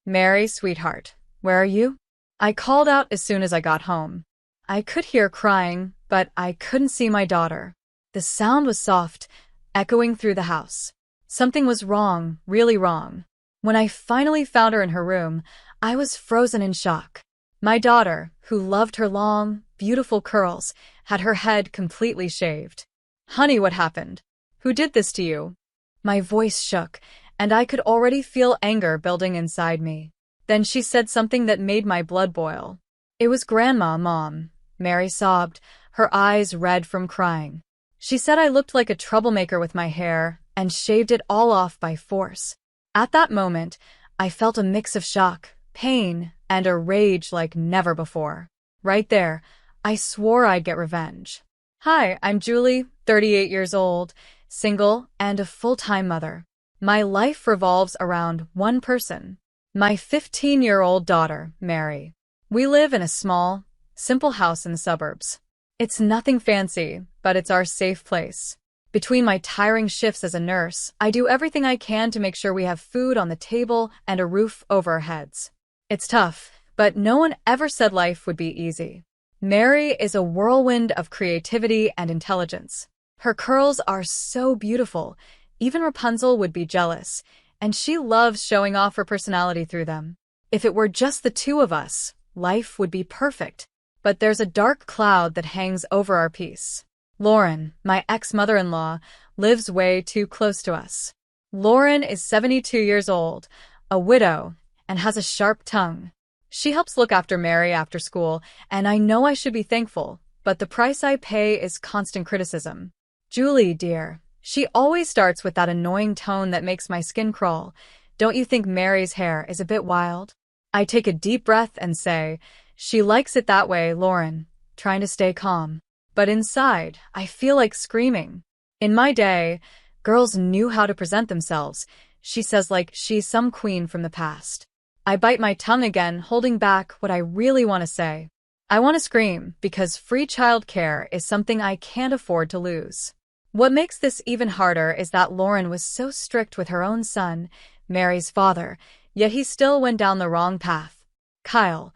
Mary, sweetheart, where are you? I called out as soon as I got home. I could hear crying, but I couldn't see my daughter. The sound was soft, echoing through the house. Something was wrong, really wrong. When I finally found her in her room, I was frozen in shock. My daughter, who loved her long, beautiful curls, had her head completely shaved. Honey, what happened? Who did this to you? My voice shook, and I could already feel anger building inside me. Then she said something that made my blood boil. It was Grandma, Mom. Mary sobbed, her eyes red from crying. She said I looked like a troublemaker with my hair and shaved it all off by force. At that moment, I felt a mix of shock, pain, and a rage like never before. Right there, I swore I'd get revenge. Hi, I'm Julie, 38 years old, single, and a full-time mother. My life revolves around one person, my 15-year-old daughter, Mary. We live in a small, simple house in the suburbs. It's nothing fancy, but it's our safe place. Between my tiring shifts as a nurse, I do everything I can to make sure we have food on the table and a roof over our heads. It's tough, but no one ever said life would be easy. Mary is a whirlwind of creativity and intelligence. Her curls are so beautiful, even Rapunzel would be jealous, and she loves showing off her personality through them. If it were just the two of us, life would be perfect. But there's a dark cloud that hangs over our peace. Lauren, my ex-mother-in-law, lives way too close to us. Lauren is 72 years old, a widow, and has a sharp tongue. She helps look after Mary after school, and I know I should be thankful, but the price I pay is constant criticism. Julie, dear, she always starts with that annoying tone that makes my skin crawl. Don't you think Mary's hair is a bit wild? I take a deep breath and say, she likes it that way, Lauren, trying to stay calm. But inside, I feel like screaming. In my day, girls knew how to present themselves, she says like she's some queen from the past. I bite my tongue again, holding back what I really want to say. I want to scream because free childcare is something I can't afford to lose. What makes this even harder is that Lauren was so strict with her own son, Mary's father, yet he still went down the wrong path. Kyle,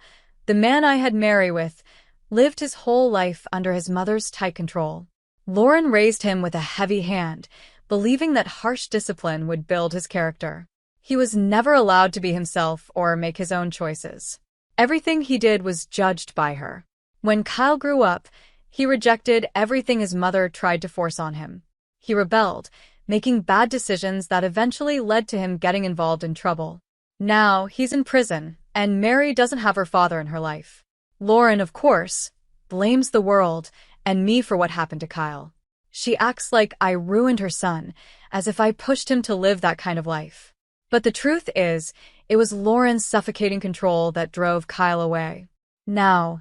the man I had Mary with, lived his whole life under his mother's tight control. Lauren raised him with a heavy hand, believing that harsh discipline would build his character. He was never allowed to be himself or make his own choices. Everything he did was judged by her. When Kyle grew up, he rejected everything his mother tried to force on him. He rebelled, making bad decisions that eventually led to him getting involved in trouble. Now, he's in prison, and Mary doesn't have her father in her life. Lauren, of course, blames the world and me for what happened to Kyle. She acts like I ruined her son, as if I pushed him to live that kind of life. But the truth is, it was Lauren's suffocating control that drove Kyle away. Now,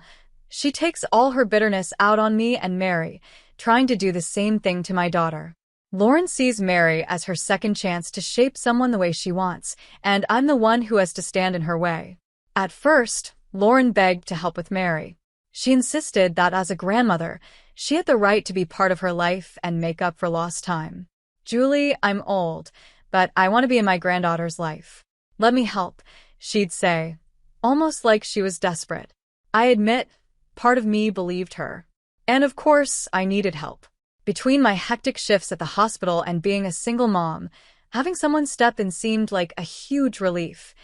she takes all her bitterness out on me and Mary, trying to do the same thing to my daughter. Lauren sees Mary as her second chance to shape someone the way she wants, and I'm the one who has to stand in her way. At first, Lauren begged to help with Mary. She insisted that as a grandmother, she had the right to be part of her life and make up for lost time. Julie, I'm old, but I want to be in my granddaughter's life. Let me help, she'd say, almost like she was desperate. I admit, part of me believed her. And of course, I needed help. Between my hectic shifts at the hospital and being a single mom, having someone step in seemed like a huge relief,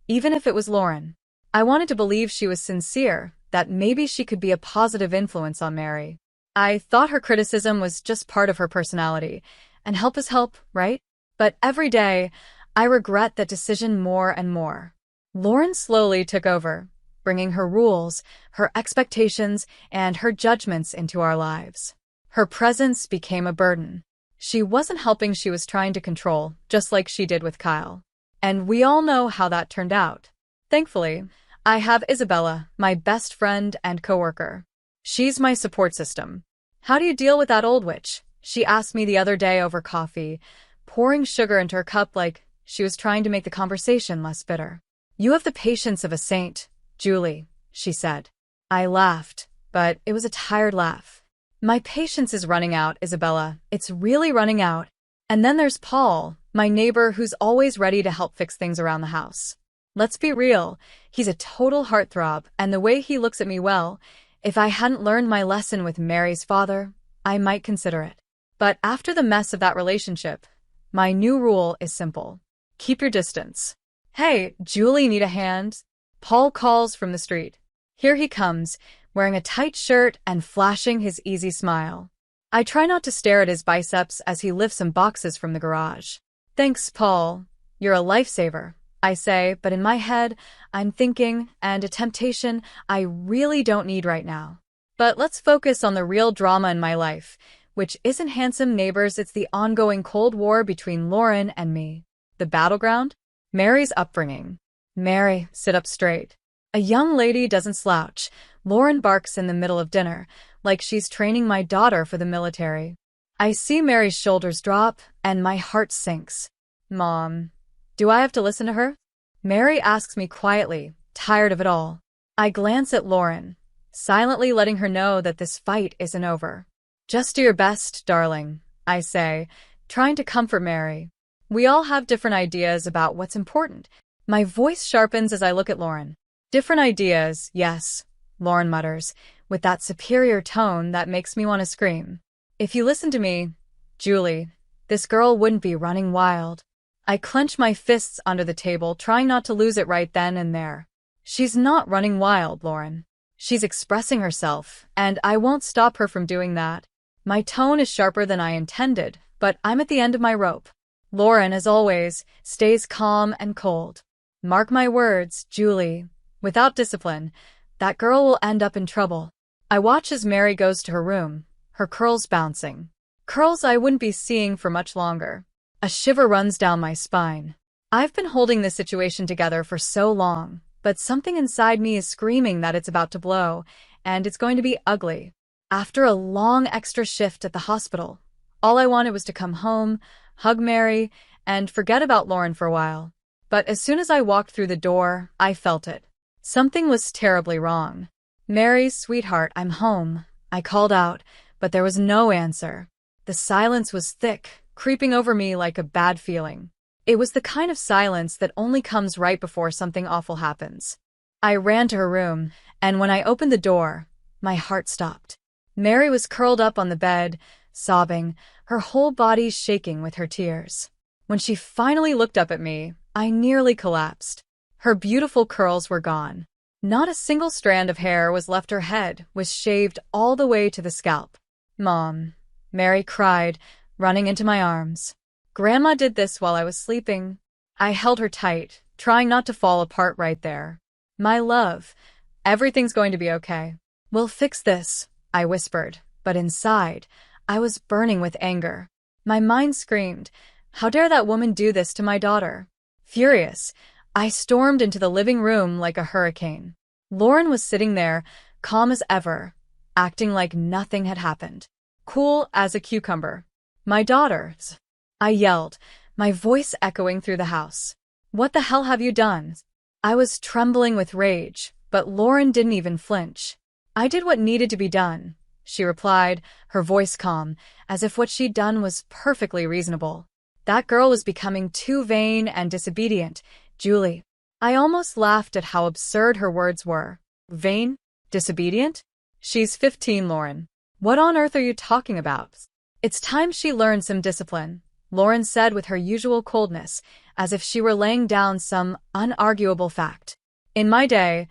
even if it was Lauren. I wanted to believe she was sincere, that maybe she could be a positive influence on Mary. I thought her criticism was just part of her personality, and help is help, right? But every day, I regret that decision more and more. Lauren slowly took over, bringing her rules, her expectations, and her judgments into our lives. Her presence became a burden. She wasn't helping, she was trying to control, just like she did with Kyle. And we all know how that turned out. Thankfully, I have Isabella, my best friend and coworker. She's my support system. How do you deal with that old witch? She asked me the other day over coffee, pouring sugar into her cup like she was trying to make the conversation less bitter. You have the patience of a saint, Julie, she said. I laughed, but it was a tired laugh. My patience is running out, Isabella. It's really running out. And then there's Paul, my neighbor who's always ready to help fix things around the house. Let's be real, he's a total heartthrob, and the way he looks at me, well, if I hadn't learned my lesson with Mary's father, I might consider it. But after the mess of that relationship, my new rule is simple. Keep your distance. Hey, Julie, need a hand? Paul calls from the street. Here he comes, wearing a tight shirt and flashing his easy smile. I try not to stare at his biceps as he lifts some boxes from the garage. Thanks, Paul. You're a lifesaver, I say, but in my head, I'm thinking, and a temptation I really don't need right now. But let's focus on the real drama in my life, which isn't handsome neighbors, it's the ongoing Cold War between Lauren and me. The battleground? Mary's upbringing. Mary, sit up straight. A young lady doesn't slouch. Lauren barks in the middle of dinner, like she's training my daughter for the military. I see Mary's shoulders drop, and my heart sinks. Mom, do I have to listen to her? Mary asks me quietly, tired of it all. I glance at Lauren, silently letting her know that this fight isn't over. Just do your best, darling, I say, trying to comfort Mary. We all have different ideas about what's important. My voice sharpens as I look at Lauren. Different ideas, yes, Lauren mutters, with that superior tone that makes me want to scream. If you listen to me, Julie, this girl wouldn't be running wild. I clench my fists under the table, trying not to lose it right then and there. She's not running wild, Lauren. She's expressing herself, and I won't stop her from doing that. My tone is sharper than I intended, but I'm at the end of my rope. Lauren, as always, stays calm and cold. Mark my words, Julie. Without discipline, that girl will end up in trouble. I watch as Mary goes to her room, her curls bouncing. Curls I wouldn't be seeing for much longer. A shiver runs down my spine. I've been holding this situation together for so long, but something inside me is screaming that it's about to blow, and it's going to be ugly. After a long extra shift at the hospital, all I wanted was to come home, hug Mary, and forget about Lauren for a while. But as soon as I walked through the door, I felt it. Something was terribly wrong. Mary, sweetheart, I'm home, I called out, but there was no answer. The silence was thick, creeping over me like a bad feeling. It was the kind of silence that only comes right before something awful happens. I ran to her room, and when I opened the door, my heart stopped. Mary was curled up on the bed, sobbing, her whole body shaking with her tears. When she finally looked up at me, I nearly collapsed. Her beautiful curls were gone. Not a single strand of hair was left. Her head was shaved all the way to the scalp. Mom, Mary cried, running into my arms. Grandma did this while I was sleeping. I held her tight, trying not to fall apart right there. My love, everything's going to be okay. We'll fix this, I whispered, but inside, I was burning with anger. My mind screamed, how dare that woman do this to my daughter? Furious, I stormed into the living room like a hurricane. Lauren was sitting there, calm as ever, acting like nothing had happened. Cool as a cucumber. My daughters, I yelled, my voice echoing through the house. What the hell have you done? I was trembling with rage, but Lauren didn't even flinch. I did what needed to be done, she replied, her voice calm, as if what she'd done was perfectly reasonable. That girl was becoming too vain and disobedient, Julie. I almost laughed at how absurd her words were. Vain? Disobedient? She's 15, Lauren. What on earth are you talking about? It's time she learned some discipline, Lauren said with her usual coldness, as if she were laying down some unarguable fact. In my day,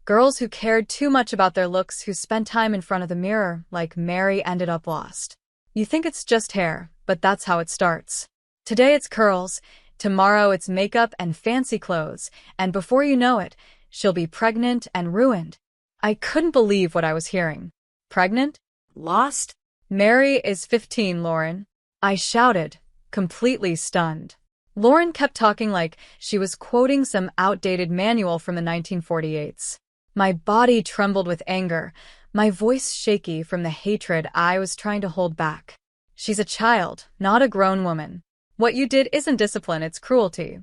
girls who cared too much about their looks, who spent time in front of the mirror, like Mary, ended up lost. You think it's just hair, but that's how it starts. Today it's curls, tomorrow it's makeup and fancy clothes, and before you know it, she'll be pregnant and ruined. I couldn't believe what I was hearing. Pregnant? Lost? Mary is 15, Lauren. I shouted, completely stunned. Lauren kept talking like she was quoting some outdated manual from the 1948s. My body trembled with anger, my voice shaky from the hatred I was trying to hold back. She's a child, not a grown woman. What you did isn't discipline, it's cruelty.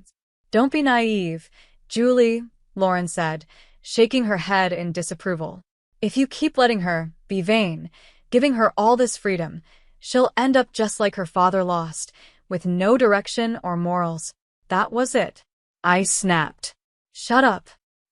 Don't be naive, Julie, Lauren said, shaking her head in disapproval. If you keep letting her be vain, giving her all this freedom, she'll end up just like her father, lost, with no direction or morals. That was it. I snapped. Shut up,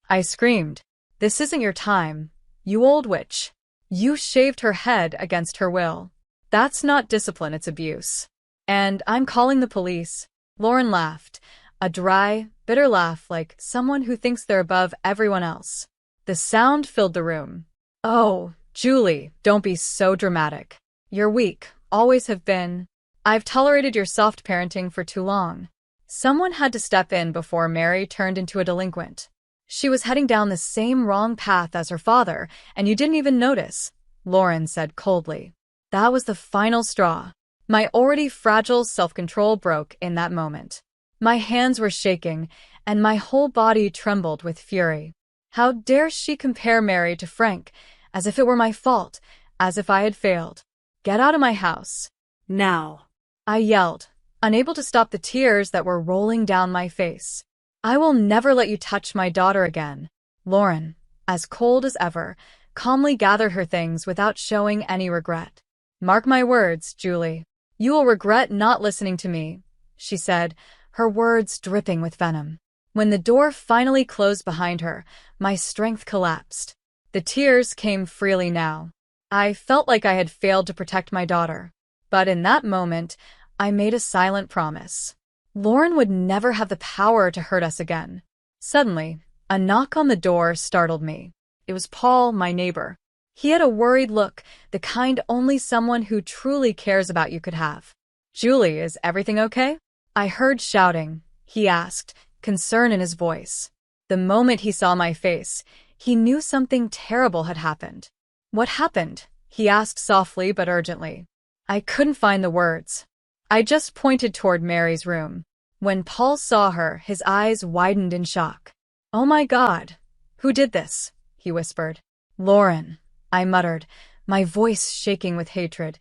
I screamed. This isn't your time, you old witch. You shaved her head against her will. That's not discipline, it's abuse. And I'm calling the police. Lauren laughed, a dry, bitter laugh like someone who thinks they're above everyone else. The sound filled the room. Oh, Julie, don't be so dramatic. You're weak, always have been. I've tolerated your soft parenting for too long. Someone had to step in before Mary turned into a delinquent. She was heading down the same wrong path as her father, and you didn't even notice, Lauren said coldly. That was the final straw. My already fragile self-control broke in that moment. My hands were shaking, and my whole body trembled with fury. How dare she compare Mary to Frank, as if it were my fault, as if I had failed. Get out of my house. Now, I yelled, unable to stop the tears that were rolling down my face. I will never let you touch my daughter again. Lauren, as cold as ever, calmly gathered her things without showing any regret. Mark my words, Julie. You will regret not listening to me, she said, her words dripping with venom. When the door finally closed behind her, my strength collapsed. The tears came freely now. I felt like I had failed to protect my daughter. But in that moment, I made a silent promise. Lauren would never have the power to hurt us again. Suddenly, a knock on the door startled me. It was Paul, my neighbor. He had a worried look, the kind only someone who truly cares about you could have. Julie, is everything okay? I heard shouting. He asked, concern in his voice. The moment he saw my face, he knew something terrible had happened. What happened? He asked softly but urgently. I couldn't find the words. I just pointed toward Mary's room. When Paul saw her, his eyes widened in shock. Oh my God! Who did this? He whispered. Lauren, I muttered, my voice shaking with hatred,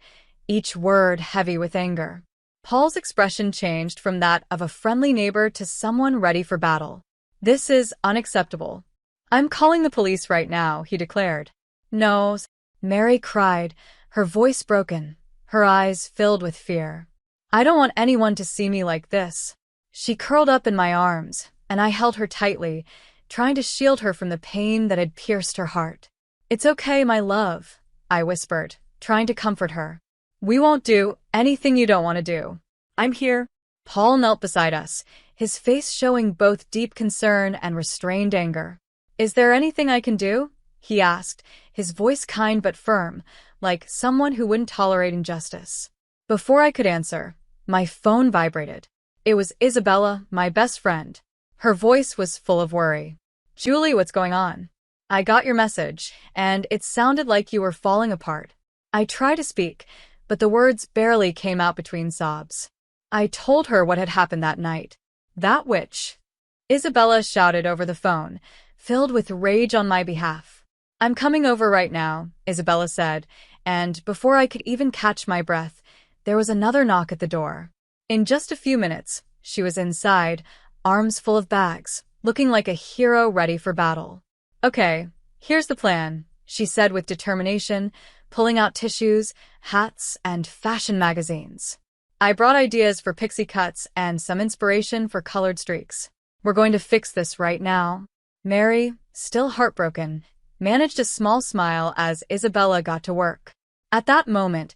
each word heavy with anger. Paul's expression changed from that of a friendly neighbor to someone ready for battle. This is unacceptable. I'm calling the police right now, he declared. No, Mary cried, her voice broken, her eyes filled with fear. I don't want anyone to see me like this. She curled up in my arms, and I held her tightly, trying to shield her from the pain that had pierced her heart. It's okay, my love, I whispered, trying to comfort her. We won't do anything you don't want to do. I'm here. Paul knelt beside us, his face showing both deep concern and restrained anger. Is there anything I can do? He asked, his voice kind but firm, like someone who wouldn't tolerate injustice. Before I could answer, my phone vibrated. It was Isabella, my best friend. Her voice was full of worry. Julie, what's going on? I got your message, and it sounded like you were falling apart. I tried to speak, but the words barely came out between sobs. I told her what had happened that night. That witch. Isabella shouted over the phone, filled with rage on my behalf. I'm coming over right now, Isabella said, and before I could even catch my breath, there was another knock at the door. In just a few minutes, she was inside, arms full of bags, looking like a hero ready for battle. Okay, here's the plan, she said with determination, pulling out tissues, hats, and fashion magazines. I brought ideas for pixie cuts and some inspiration for colored streaks. We're going to fix this right now. Mary, still heartbroken, managed a small smile as Isabella got to work. At that moment,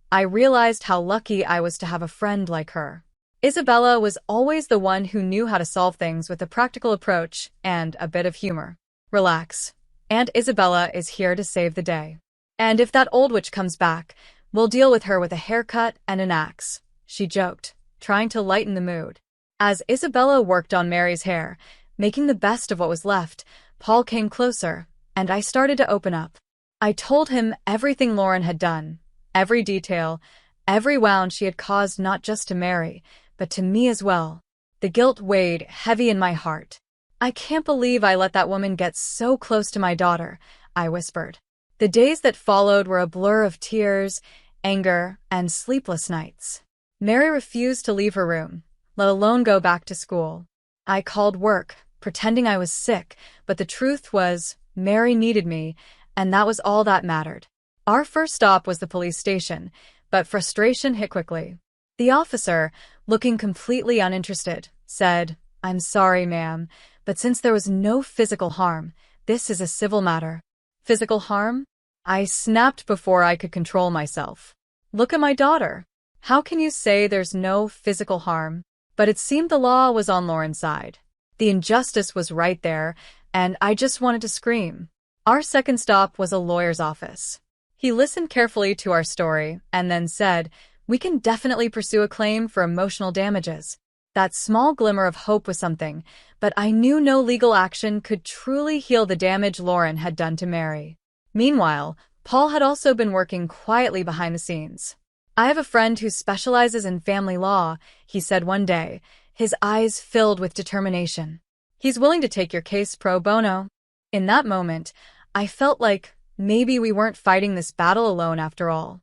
I realized how lucky I was to have a friend like her. Isabella was always the one who knew how to solve things with a practical approach and a bit of humor. Relax. Aunt Isabella is here to save the day. And if that old witch comes back, we'll deal with her with a haircut and an axe, she joked, trying to lighten the mood. As Isabella worked on Mary's hair, making the best of what was left, Paul came closer, and I started to open up. I told him everything Lauren had done, every detail, every wound she had caused not just to Mary, but to me as well. The guilt weighed heavy in my heart. I can't believe I let that woman get so close to my daughter, I whispered. The days that followed were a blur of tears, anger, and sleepless nights. Mary refused to leave her room, let alone go back to school. I called work, pretending I was sick, but the truth was, Mary needed me, and that was all that mattered. Our first stop was the police station, but frustration hit quickly. The officer, looking completely uninterested, said, "I'm sorry, ma'am, But since there was no physical harm, this is a civil matter. Physical harm? I snapped before I could control myself. Look at my daughter. How can you say there's no physical harm? But it seemed the law was on Lauren's side. The injustice was right there, and I just wanted to scream. Our second stop was a lawyer's office. He listened carefully to our story and then said, "We can definitely pursue a claim for emotional damages." That small glimmer of hope was something, but I knew no legal action could truly heal the damage Lauren had done to Mary. Meanwhile, Paul had also been working quietly behind the scenes. "I have a friend who specializes in family law," he said one day, his eyes filled with determination. "He's willing to take your case pro bono." In that moment, I felt like maybe we weren't fighting this battle alone after all.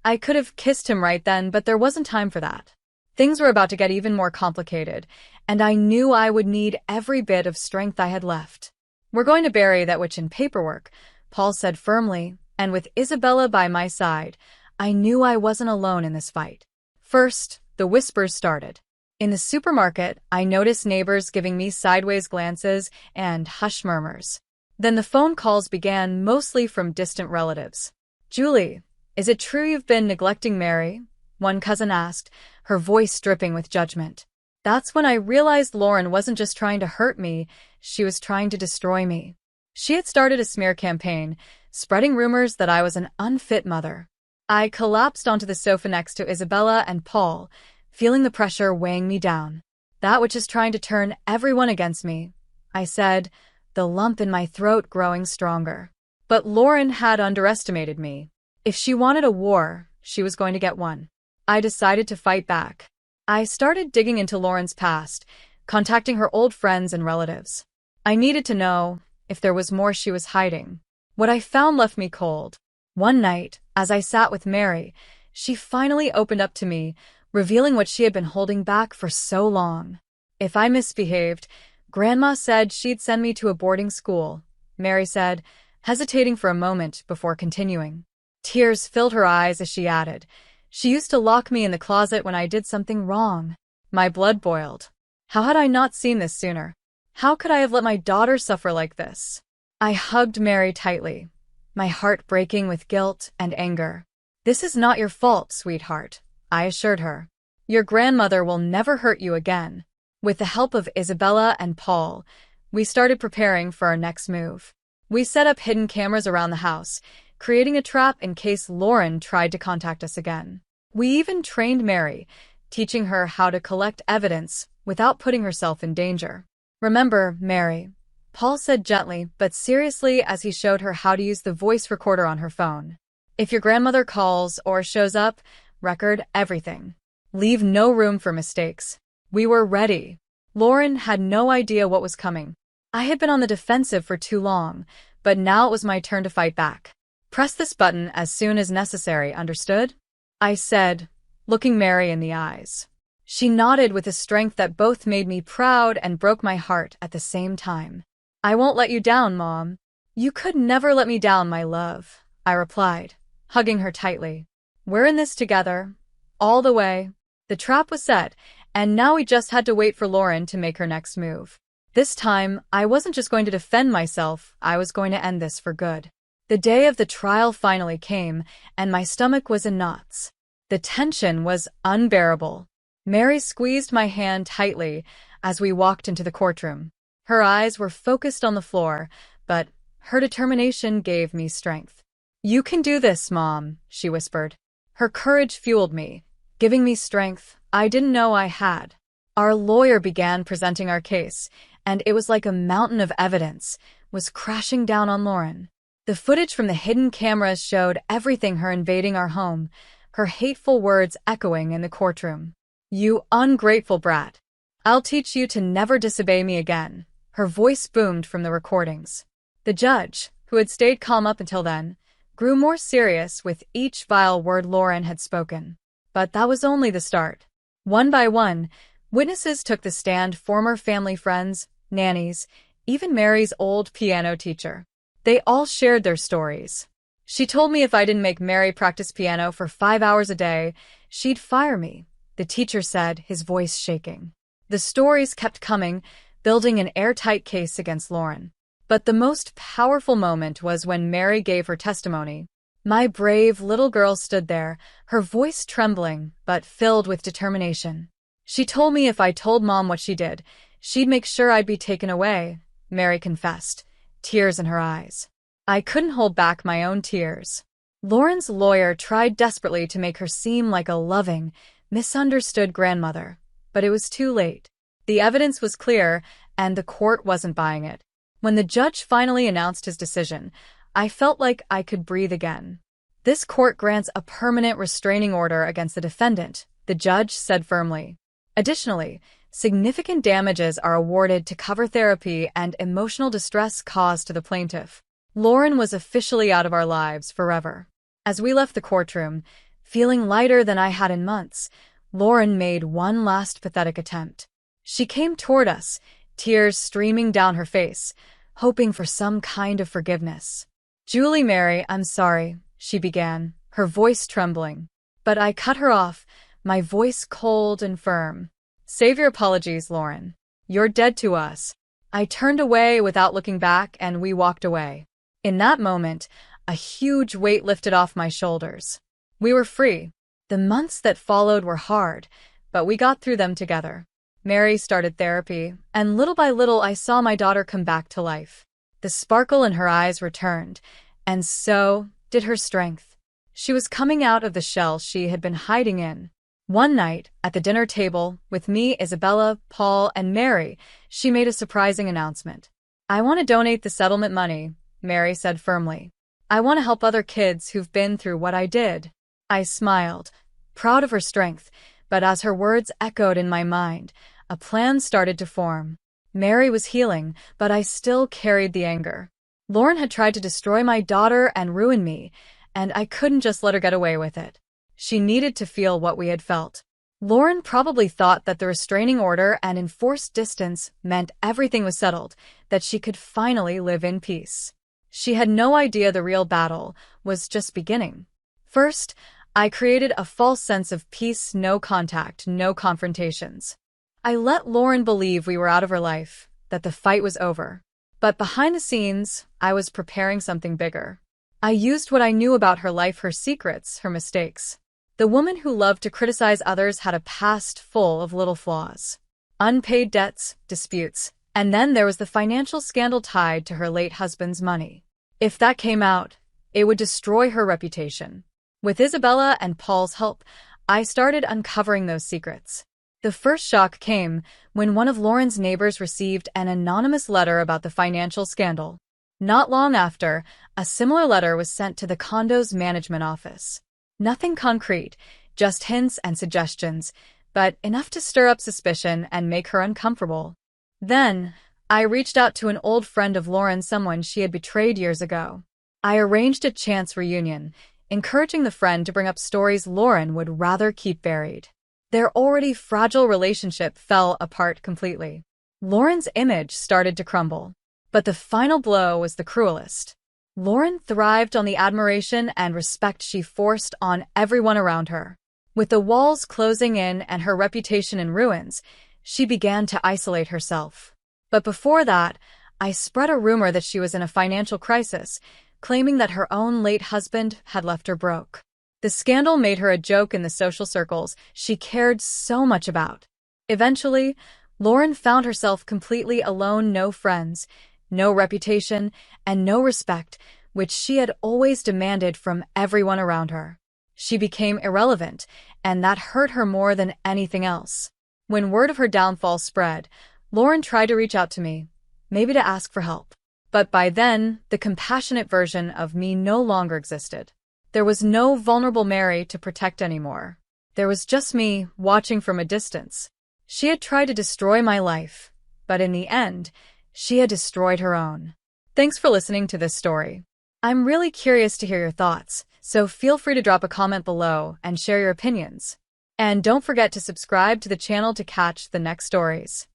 I could have kissed him right then, but there wasn't time for that. Things were about to get even more complicated, and I knew I would need every bit of strength I had left. "We're going to bury that witch in paperwork," Paul said firmly, and with Isabella by my side, I knew I wasn't alone in this fight. First, the whispers started. In the supermarket, I noticed neighbors giving me sideways glances and hush murmurs. Then the phone calls began, mostly from distant relatives. "Julie, is it true you've been neglecting Mary?" one cousin asked, her voice dripping with judgment. That's when I realized Lauren wasn't just trying to hurt me, she was trying to destroy me. She had started a smear campaign, spreading rumors that I was an unfit mother. I collapsed onto the sofa next to Isabella and Paul, feeling the pressure weighing me down. "That witch is trying to turn everyone against me," I said, the lump in my throat growing stronger. But Lauren had underestimated me. If she wanted a war, she was going to get one. I decided to fight back. I started digging into Lauren's past, contacting her old friends and relatives. I needed to know if there was more she was hiding. What I found left me cold. One night, as I sat with Mary, she finally opened up to me, revealing what she had been holding back for so long. "If I misbehaved, Grandma said she'd send me to a boarding school," Mary said, hesitating for a moment before continuing. Tears filled her eyes as she added, "She used to lock me in the closet when I did something wrong." My blood boiled. How had I not seen this sooner? How could I have let my daughter suffer like this? I hugged Mary tightly, my heart breaking with guilt and anger. "This is not your fault, sweetheart," I assured her. "Your grandmother will never hurt you again." With the help of Isabella and Paul, we started preparing for our next move. We set up hidden cameras around the house, creating a trap in case Lauren tried to contact us again. We even trained Mary, teaching her how to collect evidence without putting herself in danger. "Remember, Mary," Paul said gently but seriously as he showed her how to use the voice recorder on her phone. "If your grandmother calls or shows up, record everything. Leave no room for mistakes." We were ready. Lauren had no idea what was coming. I had been on the defensive for too long, but now it was my turn to fight back. "Press this button as soon as necessary, understood?" I said, looking Mary in the eyes. She nodded with a strength that both made me proud and broke my heart at the same time. "I won't let you down, Mom." "You could never let me down, my love," I replied, hugging her tightly. "We're in this together, all the way." The trap was set, and now we just had to wait for Lauren to make her next move. This time, I wasn't just going to defend myself, I was going to end this for good. The day of the trial finally came, and my stomach was in knots. The tension was unbearable. Mary squeezed my hand tightly as we walked into the courtroom. Her eyes were focused on the floor, but her determination gave me strength. "You can do this, Mom," she whispered. Her courage fueled me, giving me strength I didn't know I had. Our lawyer began presenting our case, and it was like a mountain of evidence was crashing down on Lauren. The footage from the hidden cameras showed everything: her invading our home, her hateful words echoing in the courtroom. "You ungrateful brat. I'll teach you to never disobey me again," her voice boomed from the recordings. The judge, who had stayed calm up until then, grew more serious with each vile word Lauren had spoken. But that was only the start. One by one, witnesses took the stand: former family friends, nannies, even Mary's old piano teacher. They all shared their stories. "She told me if I didn't make Mary practice piano for 5 hours a day, she'd fire me," the teacher said, his voice shaking. The stories kept coming, building an airtight case against Lauren. But the most powerful moment was when Mary gave her testimony. My brave little girl stood there, her voice trembling, but filled with determination. She told me if I told Mom what she did, she'd make sure I'd be taken away, Mary confessed, tears in her eyes. I couldn't hold back my own tears. Lauren's lawyer tried desperately to make her seem like a loving, misunderstood grandmother, but it was too late. The evidence was clear, and the court wasn't buying it. When the judge finally announced his decision, I felt like I could breathe again. This court grants a permanent restraining order against the defendant, the judge said firmly. Additionally, significant damages are awarded to cover therapy and emotional distress caused to the plaintiff. Lauren was officially out of our lives forever. As we left the courtroom, feeling lighter than I had in months, Lauren made one last pathetic attempt. She came toward us, tears streaming down her face, hoping for some kind of forgiveness. "Julie Mary, I'm sorry," she began, her voice trembling. But I cut her off, my voice cold and firm. "Save your apologies, Lauren. You're dead to us." I turned away without looking back, and we walked away. In that moment, a huge weight lifted off my shoulders. We were free. The months that followed were hard, but we got through them together. Mary started therapy, and little by little I saw my daughter come back to life. The sparkle in her eyes returned, and so did her strength. She was coming out of the shell she had been hiding in. One night, at the dinner table, with me, Isabella, Paul, and Mary, she made a surprising announcement. "I want to donate the settlement money," Mary said firmly. "I want to help other kids who've been through what I did." I smiled, proud of her strength, but as her words echoed in my mind, a plan started to form. Mary was healing, but I still carried the anger. Lauren had tried to destroy my daughter and ruin me, and I couldn't just let her get away with it. She needed to feel what we had felt. Lauren probably thought that the restraining order and enforced distance meant everything was settled, that she could finally live in peace. She had no idea the real battle was just beginning. First, I created a false sense of peace, no contact, no confrontations. I let Lauren believe we were out of her life, that the fight was over. But behind the scenes, I was preparing something bigger. I used what I knew about her life, her secrets, her mistakes. The woman who loved to criticize others had a past full of little flaws. Unpaid debts, disputes, and then there was the financial scandal tied to her late husband's money. If that came out, it would destroy her reputation. With Isabella and Paul's help, I started uncovering those secrets. The first shock came when one of Lauren's neighbors received an anonymous letter about the financial scandal. Not long after, a similar letter was sent to the condo's management office. Nothing concrete, just hints and suggestions, but enough to stir up suspicion and make her uncomfortable. Then, I reached out to an old friend of Lauren, someone she had betrayed years ago. I arranged a chance reunion, encouraging the friend to bring up stories Lauren would rather keep buried. Their already fragile relationship fell apart completely. Lauren's image started to crumble. But the final blow was the cruelest. Lauren thrived on the admiration and respect she forced on everyone around her. With the walls closing in and her reputation in ruins, she began to isolate herself. But before that, I spread a rumor that she was in a financial crisis, claiming that her own late husband had left her broke. The scandal made her a joke in the social circles she cared so much about. Eventually, Lauren found herself completely alone, no friends, no reputation, and no respect, which she had always demanded from everyone around her. She became irrelevant, and that hurt her more than anything else. When word of her downfall spread, Lauren tried to reach out to me, maybe to ask for help. But by then, the compassionate version of me no longer existed. There was no vulnerable Mary to protect anymore. There was just me, watching from a distance. She had tried to destroy my life, but in the end, she had destroyed her own. Thanks for listening to this story. I'm really curious to hear your thoughts, so feel free to drop a comment below and share your opinions. And don't forget to subscribe to the channel to catch the next stories.